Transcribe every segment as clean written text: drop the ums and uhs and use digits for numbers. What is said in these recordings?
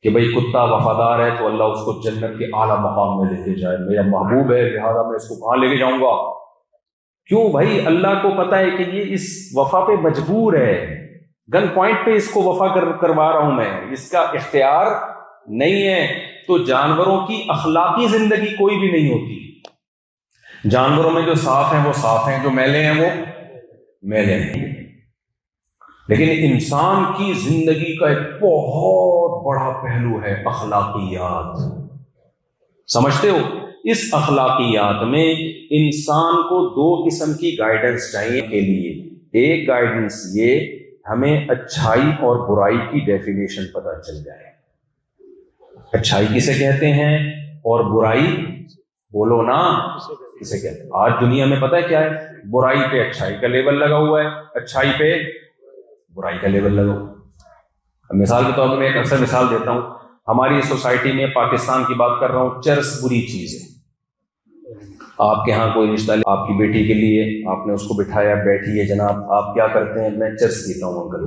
کہ بھئی کتا وفادار ہے تو اللہ اس کو جنت کے اعلیٰ مقام میں لے کے جائے، میرا محبوب ہے لہذا میں اس کو کہاں لے کے جاؤں گا؟ کیوں بھائی؟ اللہ کو پتا ہے کہ یہ اس وفا پہ مجبور ہے، گن پوائنٹ پہ اس کو وفا کروا رہا ہوں میں، اس کا اختیار نہیں ہے۔ تو جانوروں کی اخلاقی زندگی کوئی بھی نہیں ہوتی، جانوروں میں جو صاف ہیں وہ صاف ہیں، جو میلے ہیں وہ میلے ہیں، لیکن انسان کی زندگی کا ایک بہت بڑا پہلو ہے اخلاقیات، سمجھتے ہو؟ اس اخلاقیات میں انسان کو دو قسم کی گائیڈنس چاہیے کے لیے۔ ایک گائیڈنس یہ ہمیں اچھائی اور برائی کی ڈیفینیشن پتہ چل جائے، اچھائی کسے کہتے ہیں اور برائی بولو نا کسے کہتے ہیں۔ آج دنیا میں پتہ ہے کیا ہے؟ برائی پہ اچھائی کا لیبل لگا ہوا ہے، اچھائی پہ برائی کا لیبل لگا ہوا ہے۔ مثال کے طور پر میں ایک اکثر مثال دیتا ہوں، ہماری سوسائٹی میں پاکستان کی بات کر رہا ہوں، چرس بری چیز ہے۔ آپ کے ہاں کوئی رشتہ آپ کی بیٹی کے لیے، آپ نے اس کو بٹھایا، بیٹھی ہے جناب، آپ کیا کرتے ہیں؟ میں چرس پیتا ہوں انکل،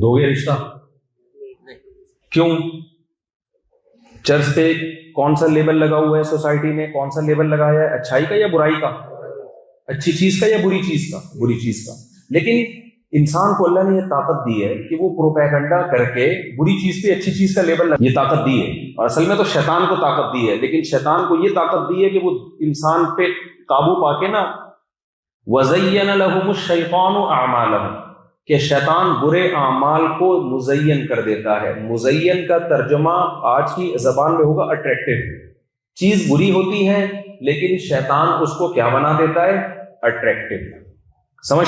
دو گے رشتہ؟ کیوں؟ چرس پہ کون سا لیبل لگا ہوا ہے سوسائٹی میں؟ کون سا لیبل لگایا ہے؟ اچھائی کا یا برائی کا؟ اچھی چیز کا یا بری چیز کا؟ بری چیز کا۔ لیکن انسان کو اللہ نے یہ طاقت دی ہے کہ وہ پروپیگنڈا کر کے بری چیز پہ اچھی چیز کا لیبل یہ طاقت دی ہے، اور اصل میں تو شیطان کو طاقت دی ہے، لیکن شیطان کو یہ طاقت دی ہے کہ وہ انسان پہ قابو پا کے نا وَزَيَّنَ لَهُمُ الشَّيْطَانُ أَعْمَالَهُمْ، کہ شیطان برے اعمال کو مزین کر دیتا ہے۔ مزین کا ترجمہ آج کی زبان میں ہوگا اٹریکٹیو، چیز بری ہوتی ہے لیکن شیطان اس کو کیا بنا دیتا ہے؟ اٹریکٹیو، سمجھ